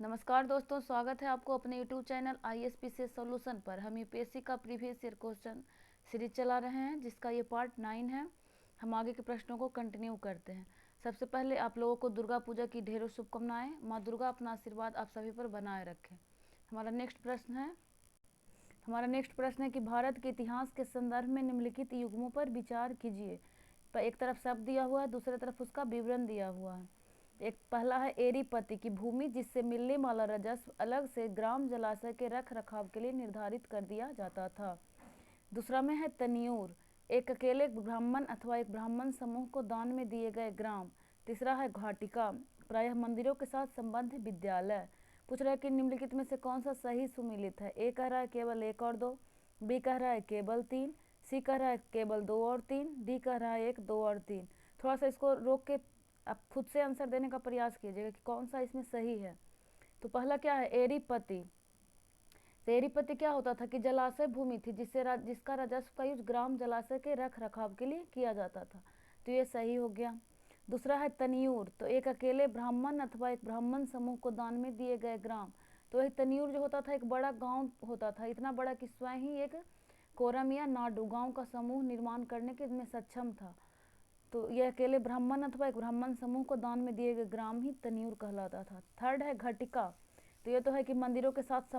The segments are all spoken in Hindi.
नमस्कार दोस्तों, स्वागत है आपको अपने YouTube चैनल ISPCS सॉल्यूशन पर। हम यूपीएससी का प्रीवियस ईयर क्वेश्चन सीरीज चला रहे हैं, जिसका ये पार्ट 9 है। हम आगे के प्रश्नों को कंटिन्यू करते हैं। सबसे पहले आप लोगों को दुर्गा पूजा की ढेरों शुभकामनाएं। माँ दुर्गा अपना आशीर्वाद आप सभी पर बनाए रखें। हमारा नेक्स्ट प्रश्न है कि भारत के इतिहास के संदर्भ में निम्नलिखित युग्मों पर विचार कीजिए। एक तरफ शब्द दिया हुआ है, दूसरी तरफ उसका विवरण दिया हुआ है। एक पहला है एरीपति की भूमि, जिससे मिलने वाला राजस्व अलग से ग्राम जलाशय के रख रखाव के लिए निर्धारित कर दिया जाता था। दूसरा में है तनियूर, एक अकेले ब्राह्मण अथवा एक ब्राह्मण समूह को दान में दिए गए ग्राम। तीसरा है घाटिका, प्रायः मंदिरों के साथ संबद्ध विद्यालय। पूछ रहा है कि निम्नलिखित में से कौन सा सही सुमेलित है। ए कह रहा है केवल 1 और 2, बी कह रहा है केवल 3, सी कह रहा है केवल 2 और 3, डी कह रहा है 1, 2 और 3। थोड़ा सा इसको रोक के आप खुद से आंसर देने का प्रयास कीजिएगा कि कौन सा इसमें सही है। तो पहला क्या है, एरीपति। तो एरीपति क्या होता था कि जलाशय भूमि थी जिसका राजस्व का यूज ग्राम जलाशय के रख रखाव के लिए किया जाता था। तो ये सही हो गया। दूसरा है तनियूर, तो एक अकेले ब्राह्मण अथवा एक ब्राह्मण समूह को दान में दिए गए ग्राम। तो वही तनियूर जो होता था एक बड़ा गांव होता था, इतना बड़ा कि स्वयं ही एक कोरम या नाडू गांव का समूह निर्माण करने के में सक्षम था। तो यह अकेले ब्राह्मण अथवा एक ब्राह्मण समूह को दान में दिए गए ग्राम ही तनियूर कहलाता था। थर्ड है घटिका, तो ये तो है कि मंदिरों के साथ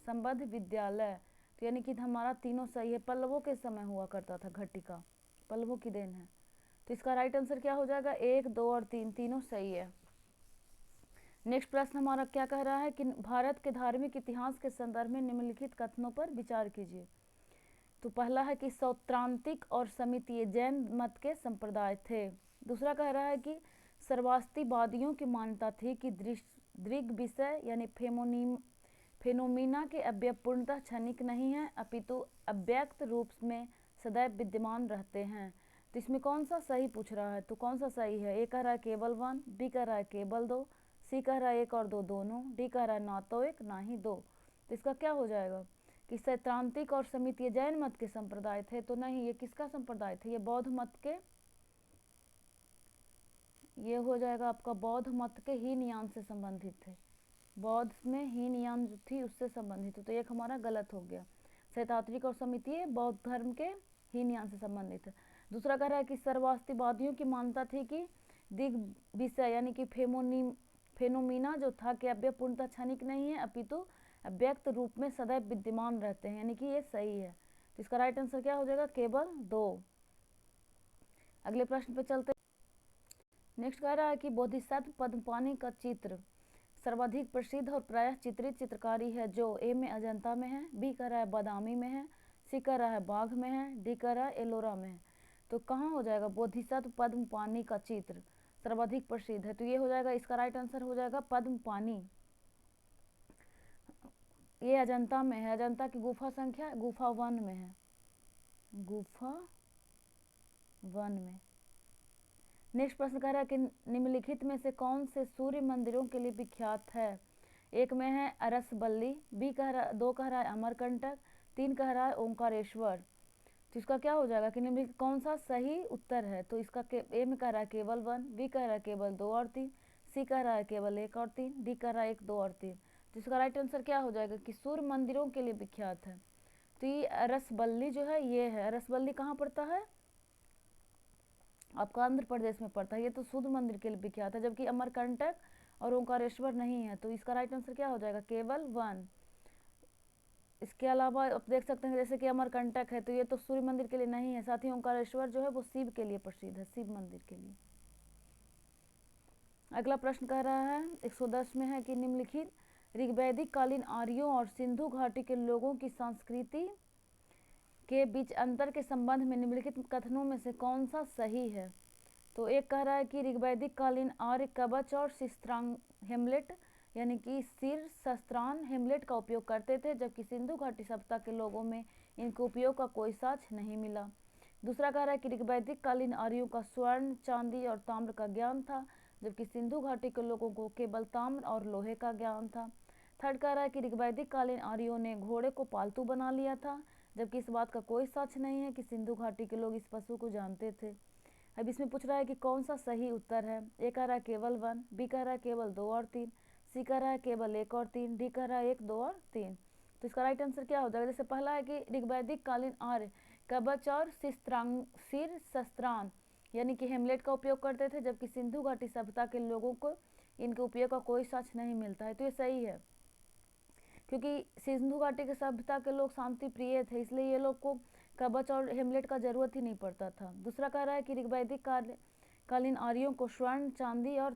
संबद्ध विद्यालय। तो यानी कि हमारा तीनों सही है। पल्लवों के समय हुआ करता था घटिका, पल्लवों की देन है। तो इसका राइट आंसर क्या हो जाएगा, 1, 2 और 3 तीनों सही है। नेक्स्ट प्रश्न हमारा क्या कह रहा है कि भारत के धार्मिक इतिहास के संदर्भ में निम्नलिखित कथनों पर विचार कीजिए। तो पहला है कि सौत्रांतिक और समितीय जैन मत के संप्रदाय थे। दूसरा कह रहा है कि सर्वास्तिवादियों की मान्यता थी कि दृग विषय यानी फेनोमीना के अवयव पूर्णतः क्षणिक नहीं है, अपितु अव्यक्त रूप में सदैव विद्यमान रहते हैं। तो इसमें कौन सा सही पूछ रहा है, तो कौन सा सही है। ए कह रहा है केवल 1, बी कह रहा है केवल 2, सी कह रहा है 1 और 2 दोनों, डी कह रहा है ना तो 1 ना ही 2। तो इसका क्या हो जाएगा कि सैद्धांतिक और समितीय जैन मत के संप्रदाय थे। तो नहीं, ये किसका संप्रदाय थे, ये बौद्ध मत के, ये हो जाएगा आपका बौद्ध मत के हीनयान से संबंधित थे। बौद्ध में हीनयान जो थी उससे संबंधित। तो एक हमारा गलत हो गया। सैद्धांतिक और समितीय बौद्ध धर्म के हीनयान से संबंधित है। दूसरा कह रहा है कि सर्वास्तिवादियों की मान्यता थी कि दिग विषय यानी कि फेनोमीना जो था कि अव्यय पूर्णतः क्षणिक नहीं है, अपितु अव्यक्त रूप में सदैव विद्यमान रहते हैं, यानी कि ये सही है। तो इसका राइट आंसर क्या हो जाएगा, केवल 2। अगले प्रश्न पे चलते। नेक्स्ट कह रहा है कि बोधिसत्व पद्मपाणि का चित्र सर्वाधिक प्रसिद्ध और प्रायः चित्रित चित्रकारी है जो ए में अजंता में है, बी कह रहा है बादामी में है, सी कह रहा है बाघ में है, डी कह रहा है एलोरा में है। तो कहाँ हो जाएगा बोधिसत्व पद्मपाणि का चित्र सर्वाधिक प्रसिद्ध है। तो ये हो जाएगा, इसका राइट आंसर हो जाएगा पद्मपाणि। ये अजंता में है। अजंता की गुफा संख्या गुफा 1 में है, गुफा 1 में। नेक्स्ट प्रश्न कह रहा है कि निम्नलिखित में से कौन से सूर्य मंदिरों के लिए विख्यात है। एक में है अरसबल्ली, बी कह रहा 2 कह रहा है अमरकंटक, 3 कह रहा है ओंकारेश्वर। तो इसका क्या हो जाएगा कि निम्नलिखित कौन सा सही उत्तर है। तो इसका ए में कह रहा है केवल 1, बी कह रहा है केवल 2 और 3, सी कह रहा है केवल 1 और 3, डी कह रहा है 1, 2 और 3। तो इसका राइट आंसर क्या हो जाएगा कि सूर्य मंदिरों के लिए विख्यात है। तो ये अरसबल्ली जो है, ये है अरसबल्ली कहाँ पड़ता है, आपका आंध्र प्रदेश में पड़ता है। ये तो सूर्य मंदिर के लिए विख्यात है, जबकि अमरकंटक और ओंकारेश्वर नहीं है। तो इसका राइट आंसर क्या हो जाएगा, केवल 1। इसके अलावा आप देख सकते हैं जैसे कि अमरकंटक है, तो ये तो सूर्य मंदिर के लिए नहीं है। साथ ही ओंकारेश्वर जो है वो शिव के लिए प्रसिद्ध है, शिव मंदिर के लिए। अगला प्रश्न कह रहा है 110 में है कि निम्नलिखित ऋग्वैदिक कालीन आर्यों और सिंधु घाटी के लोगों की संस्कृति के बीच अंतर के संबंध में निम्नलिखित कथनों में से कौन सा सही है। तो एक कह रहा है कि ऋग्वैदिक कालीन आर्य कवच और शिस्त्रांग हेमलेट यानी कि सिर शस्त्रान हेमलेट का उपयोग करते थे, जबकि सिंधु घाटी सभ्यता के लोगों में इनके उपयोग का कोई साक्ष्य नहीं मिला। दूसरा कह रहा है कि ऋग्वैदिक कालीन आर्यों का स्वर्ण चांदी और ताम्र का ज्ञान था, जबकि सिंधु घाटी के लोगों को केवल ताम्र और लोहे का ज्ञान था। थर्ड कह रहा है कि ऋग्वैदिक कालीन आर्यों ने घोड़े को पालतू बना लिया था, जबकि इस बात का कोई साक्ष्य नहीं है कि सिंधु घाटी के लोग इस पशु को जानते थे। अब इसमें पूछ रहा है कि कौन सा सही उत्तर है। ए कह रहा है केवल 1, बी कह रहा है केवल 2 और 3, सी कह रहा है केवल 1 और 3, डी कह रहा है 1, 2 और 3। तो इसका राइट आंसर क्या हो जाएगा? जैसे पहला है कि ऋग्वैदिक कालीन आर्य कवच और सिर शस्त्रान यानी कि हेमलेट का उपयोग करते थे, जबकि सिंधु घाटी सभ्यता के लोगों को इनके उपयोग का कोई साक्ष्य नहीं मिलता है। तो ये सही है, क्योंकि सिंधु घाटी के सभ्यता के लोग शांति प्रिय थे, इसलिए ये लोग को कवच और हेमलेट का जरूरत ही नहीं पड़ता था। दूसरा कह रहा है कि ऋग्वैदिक कालीन आर्यों को स्वर्ण, चांदी और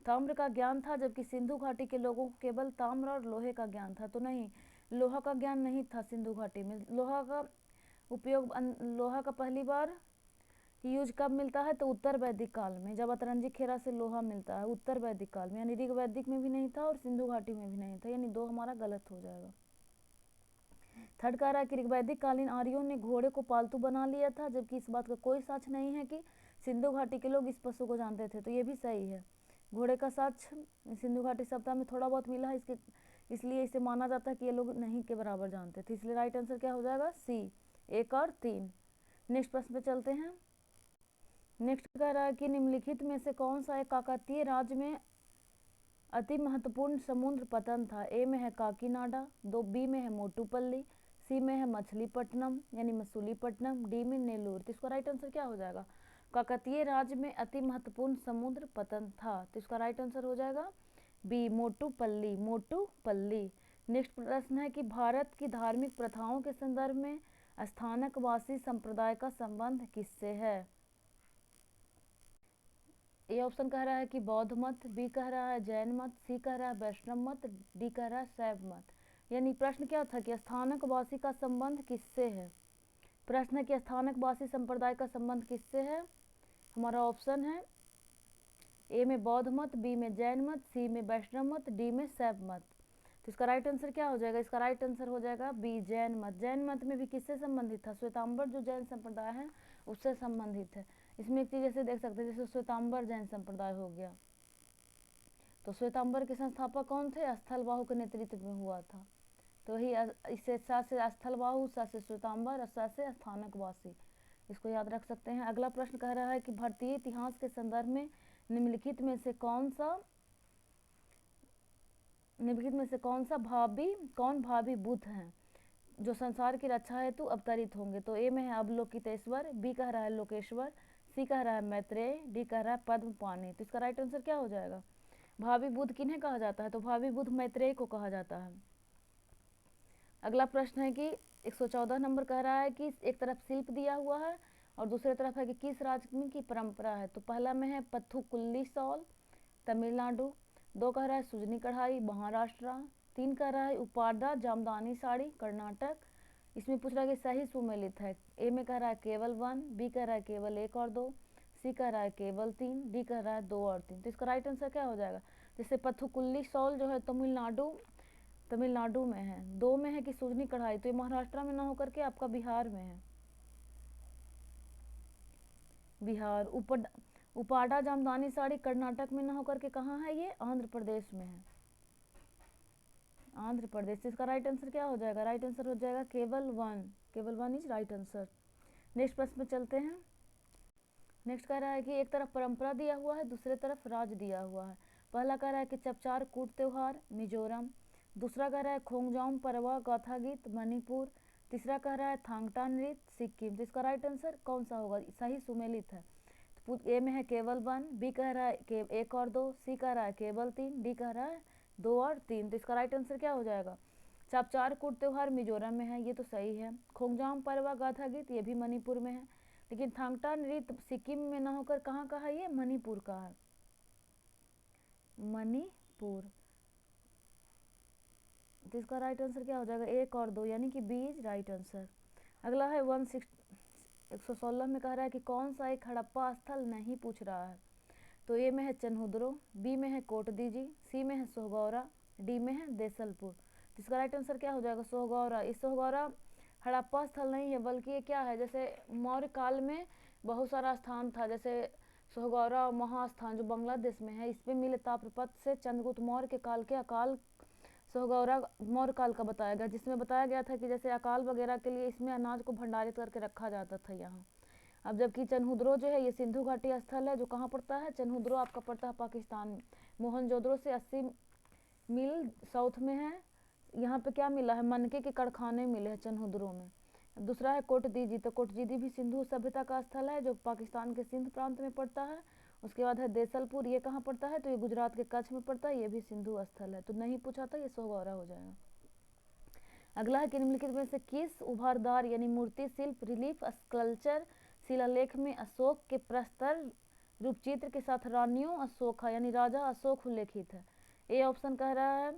ताम्र का ज्ञान था, जबकि सिंधु घाटी के लोगों को केवल ताम्र और लोहे का ज्ञान था। तो नहीं, लोहा का ज्ञान नहीं था सिंधु घाटी में। लोहा का पहली बार यूज कब मिलता है? तो उत्तर वैदिक काल में, जब अतरंजी खेरा से लोहा मिलता है, उत्तर वैदिक काल में। यानी ऋग्वैदिक में भी नहीं था और सिंधु घाटी में भी नहीं था, यानी 2 हमारा गलत हो जाएगा। थर्ड कह रहा है कि ऋग्वैदिक कालीन आर्यों ने घोड़े को पालतू बना लिया था, जबकि इस बात का कोई साक्ष्य नहीं है कि सिंधु घाटी के लोग इस पशु को जानते थे। तो ये भी सही है, घोड़े का साक्ष्य सिंधु घाटी सभ्यता में थोड़ा बहुत मिला है, इसलिए इसे माना जाता है कि ये लोग नहीं के बराबर जानते थे। इसलिए राइट आंसर क्या हो जाएगा? सी, 1 और 3। नेक्स्ट प्रश्न पे चलते हैं। नेक्स्ट कह रहा है कि निम्नलिखित में से कौन सा एक काकतीय राज्य में अति महत्वपूर्ण समुद्र पतन था? ए में है काकीनाडा, 2 बी में है मोटूपल्ली, सी में है मछलीपट्टनम यानी मसूलीपट्टनम, डी में नेल्लोर। तो इसका राइट आंसर क्या हो जाएगा? काकतीय राज्य में अति महत्वपूर्ण समुद्र पतन था, तो इसका राइट आंसर हो जाएगा बी, मोटूपल्ली, मोटूपल्ली। नेक्स्ट प्रश्न है कि भारत की धार्मिक प्रथाओं के संदर्भ में स्थानकवासी संप्रदाय का संबंध किससे है? ए ऑप्शन कह रहा है कि बौद्ध मत, बी कह रहा है जैन मत, सी कह रहा है वैष्णव मत, डी कह रहा है शैव मत। यानी प्रश्न क्या था कि स्थानकवासी का संबंध किससे है? प्रश्न है कि स्थानकवासी संप्रदाय का संबंध किससे है? हमारा ऑप्शन है ए में बौद्ध मत, बी में जैन मत, सी में वैष्णव मत, डी में शैव मत। तो इसका राइट आंसर क्या हो जाएगा? इसका राइट आंसर हो जाएगा बी, जैन मत। जैन मत में भी किससे संबंधित था? श्वेतांबर जो जैन संप्रदाय है उससे संबंधित है। इसमें एक चीज जैसे देख सकते हैं, जैसे श्वेतांबर जैन संप्रदाय हो गया, तो श्वेतांबर के संस्थापक कौन थे? स्थलवाहु के नेतृत्व में हुआ था। तो वही इससे सा से स्थलवाहु, सा से श्वेतांबर और सा से स्थानकवासी, इसको याद रख सकते हैं। अगला प्रश्न कह रहा है कि भारतीय इतिहास के संदर्भ में निम्नलिखित में से कौन भावी बुद्ध हैं जो संसार की रक्षा हेतु अवतरित होंगे? तो ए में है अवलोकितेश्वर, बी कह रहा है लोकेश्वर, सी कह रहा है मैत्रेय, डी कह रहा है पद्मपाणि। तो इसका राइट आंसर क्या हो जाएगा? भावी बुद्ध किन्हें कहा जाता है? तो भावी बुद्ध मैत्रेय को कहा जाता है। अगला प्रश्न है कि 114 नंबर कह रहा है कि एक तरफ शिल्प दिया हुआ है और दूसरी तरफ है कि किस राज्य की परंपरा है? तो पहला में है पथुकुल्ली शॉल, तमिलनाडु, 2 कह रहा है सुजनी कढ़ाई, महाराष्ट्र, 3 कह रहा है उपाडा जामदानी साड़ी, कर्नाटक। इसमें पूछ रहा है कि सही सुमेलित है। ए में कह रहा है केवल 1, बी कह रहा है केवल 1 और 2, सी कह रहा है केवल 3, डी कह रहा है 2 और 3। तो इसका राइट आंसर क्या हो जाएगा? जैसे पथुकुल्ली शॉल जो है तमिलनाडु में है, 2 में है कि सुजनी कढ़ाई, तो ये महाराष्ट्र में ना होकर के आपका बिहार में है। बिहार। उपाडा जामदानी साड़ी कर्नाटक में ना होकर के कहाँ है? ये आंध्र प्रदेश में है, आंध्र प्रदेश। इसका राइट आंसर क्या हो जाएगा? राइट आंसर हो जाएगा केवल 1, केवल 1 इज राइट आंसर। नेक्स्ट प्रश्न में चलते हैं। नेक्स्ट कह रहा है कि एक तरफ परंपरा दिया हुआ है, दूसरे तरफ राज दिया हुआ है। पहला कह रहा है कि चपचार कूट त्योहार मिजोरम, दूसरा कह रहा है खोंगजाम परवा गाथा गीत मणिपुर, तीसरा कह रहा है थांगटा नृत्य सिक्किम। तो इसका राइट आंसर कौन सा होगा? सही सुमेलित है। तो ए में है केवल 1, बी कह रहा है 1 और 2, सी कह रहा है केवल 3, डी कह रहा है 2 और 3। तो इसका राइट आंसर क्या हो जाएगा? चपचार कूट त्योहार मिजोरम में है, ये तो सही है। खोंगजाम परवा गाथा गीत ये भी मणिपुर में है, लेकिन थांगटा नृत्य सिक्किम में ना होकर कहाँ का है? ये मणिपुर का है, मणिपुर। तो इसका राइट आंसर क्या हो जाएगा? 1 और 2 यानी कि बी इज राइट आंसर। अगला है 116 में कह रहा है कि कौन सा एक हड़प्पा स्थल नहीं पूछ रहा है? तो ए में है चन्हुद्रो, बी में है कोटदीजी, सी में है सोहगौरा, डी में है देसलपुर। इसका राइट आंसर क्या हो जाएगा? सोहगौरा। इस सोहगौरा हड़प्पा स्थल नहीं है, बल्कि ये क्या है, जैसे मौर्य काल में बहुत सारा स्थान था, जैसे सोहगौरा महास्थान जो बांग्लादेश में है, इसमें मिले ताम्रपत्र से चंद्रगुप्त मौर्य के काल के अकाल सोहगौरा मौर्य काल का बताया गया, जिसमें बताया गया था कि जैसे अकाल वगैरह के लिए इसमें अनाज को भंडारित करके रखा जाता था यहाँ। अब जबकि चनहुद्रो जो है ये सिंधु घाटी स्थल है, जो कहाँ पड़ता है, चनहुद्रो आपका पड़ता है पाकिस्तान में, मोहनजोदड़ो से 80 मील साउथ में है। यहाँ पे क्या मिला है, मनके के कारखाने मिले हैं चनहुद्रो में। दूसरा है कोटदीजी, तो कोटदीजी भी सिंधु सभ्यता का स्थल है जो पाकिस्तान के सिंध प्रांत में पड़ता है। उसके बाद है देसलपुर, ये कहाँ पड़ता है, तो ये गुजरात के कच्छ में पड़ता है, ये भी सिंधु स्थल है। तो नहीं पूछा था, ये सोहगौरा हो जाएगा। अगला है कि निम्नलिखित में से किस उभारदार यानी मूर्ति शिल्प, रिलीफ, स्कल्पचर, शिलालेख में अशोक के प्रस्तर रूपचित्र के साथ रानियों अशोका यानी राजा अशोक उल्लेखित है। ए ऑप्शन कह रहा है,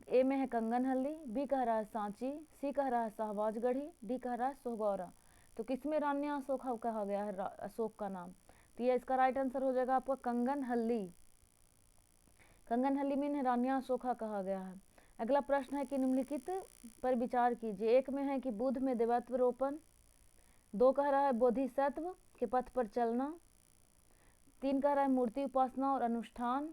ए में है कंगनहल्ली, बी कह रहा है सांची, सी कह रहा है शाहबाजगढ़ी, डी कह रहा है सोहगौरा। तो किसमें रानिया अशोका कहा गया है अशोक का नाम, तो ये इसका राइट आंसर हो जाएगा आपका कंगनहल्ली। कंगनहल्ली में रानिया अशोका कहा गया है। अगला प्रश्न है कि निम्नलिखित पर विचार कीजिए। एक में है कि बुद्ध में देवत्व रोपण, दो कह रहा है बोधिसत्व के पथ पर चलना, तीन कह रहा है मूर्ति उपासना और अनुष्ठान,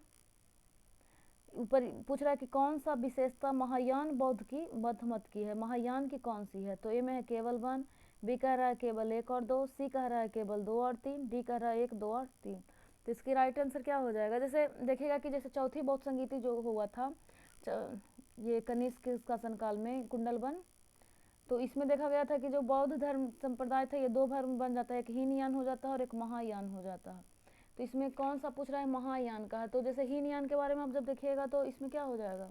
ऊपर पूछ रहा है कि कौन सा विशेषता महायान बौद्ध मत की है, महायान की कौन सी है। तो ए में है केवल वन, बी कह रहा है केवल एक और दो, सी कह रहा है केवल दो और तीन, डी कह रहा है एक, दो और तीन। तो इसकी राइट आंसर क्या हो जाएगा, जैसे देखिएगा कि जैसे चौथी बौद्ध संगीति जो हुआ था ये कनिष्क के शासनकाल में कुंडलवन, तो इसमें देखा गया था कि जो बौद्ध धर्म संप्रदाय था ये दो धर्म बन जाता है, एक हीनयान हो जाता है और एक महायान हो जाता है। तो इसमें कौन सा पूछ रहा है, महायान का है। तो जैसे हीनयान के बारे में आप जब देखिएगा तो इसमें क्या हो जाएगा,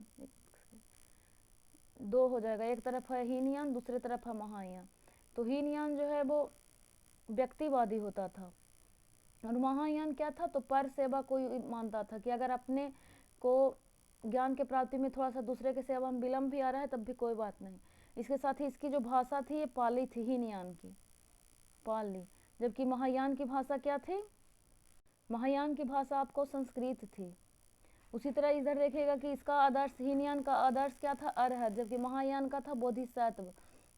दो हो जाएगा, एक तरफ है हीनयान, दूसरे तरफ है महायान। तो हीनयान जो है वो व्यक्तिवादी होता था और महायान क्या था, तो पर सेवा को मानता था कि अगर अपने को ज्ञान के प्राप्ति में थोड़ा सा दूसरे के सेवा में विलम्ब भी आ रहा है तब भी कोई बात नहीं। इसके साथ ही इसकी जो भाषा थी ये पाली थी, हीनयान की पाली, जबकि महायान की भाषा क्या थी, महायान की भाषा आपको संस्कृत थी। उसी तरह इधर देखेगा कि इसका आदर्श, हीनयान का आदर्श क्या था, अरहत, जबकि महायान का था बोधिसत्व।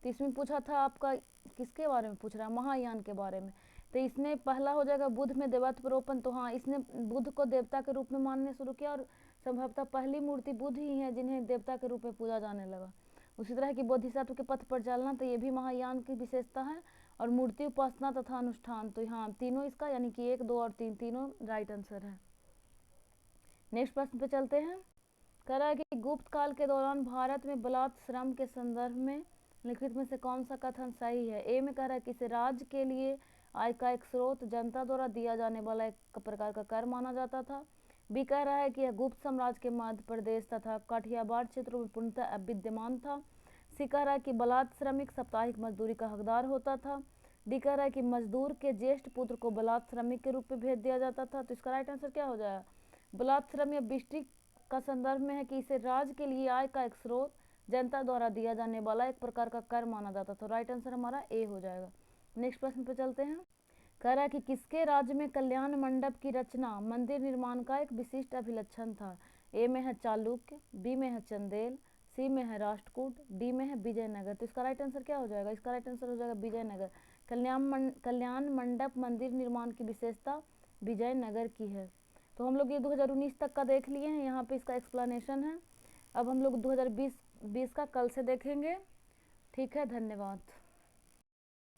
तो इसमें पूछा था आपका किसके बारे में पूछ रहा है, महायान के बारे में। तो इसमें पहला हो जाएगा बुद्ध में देवत्व रोपण, तो हाँ इसने बुद्ध को देवता के रूप में मानने शुरू किया और संभवतः पहली मूर्ति बुद्ध ही है जिन्हें देवता के रूप में पूजा जाने लगा। उसी तरह की बोधिसत्व के पथ पर चलना, तो ये भी महायान की विशेषता है, और मूर्ति उपासना तथा अनुष्ठान, तो हाँ तीनों इसका यानी कि एक, दो और तीन तीनों राइट आंसर है। नेक्स्ट प्रश्न पे चलते हैं। कह रहा है कि गुप्त काल के दौरान भारत में बलात् श्रम के संदर्भ में लिखित में से कौन सा कथन सही है। ए में कह रहा है कि इसे राज्य के लिए आय का एक स्रोत, जनता द्वारा दिया जाने वाला एक प्रकार का कर माना जाता था। बी कह रहा है कि यह गुप्त साम्राज्य के मध्य प्रदेश तथा काठियावाड़ क्षेत्रों में पूर्णतः विद्यमान था। सी कह रहा है कि बलात् श्रमिक साप्ताहिक मजदूरी का हकदार होता था। डी कह रहा है कि मजदूर के ज्येष्ठ पुत्र को बलात् श्रमिक के रूप में भेज दिया जाता था। तो इसका राइट आंसर क्या हो जाएगा, बलात् श्रम या बिष्टी का संदर्भ में है कि इसे राज्य के लिए आय का एक स्रोत, जनता द्वारा दिया जाने वाला एक प्रकार का कर माना जाता था। राइट आंसर हमारा ए हो जाएगा। नेक्स्ट प्रश्न पे चलते हैं। कह रहा है कि किसके राज्य में कल्याण मंडप की रचना मंदिर निर्माण का एक विशिष्ट अभिलक्षण था। ए में है चालुक्य, बी में है चंदेल, सी में है राष्ट्रकूट, डी में है विजयनगर। तो इसका राइट आंसर क्या हो जाएगा, इसका राइट आंसर हो जाएगा विजयनगर। कल्याण मंडप मंदिर निर्माण की विशेषता विजयनगर की है। तो हम लोग ये 2019 तक का देख लिए हैं, यहाँ पे इसका एक्सप्लेनेशन है। अब हम लोग 2020 का कल से देखेंगे। ठीक है, धन्यवाद।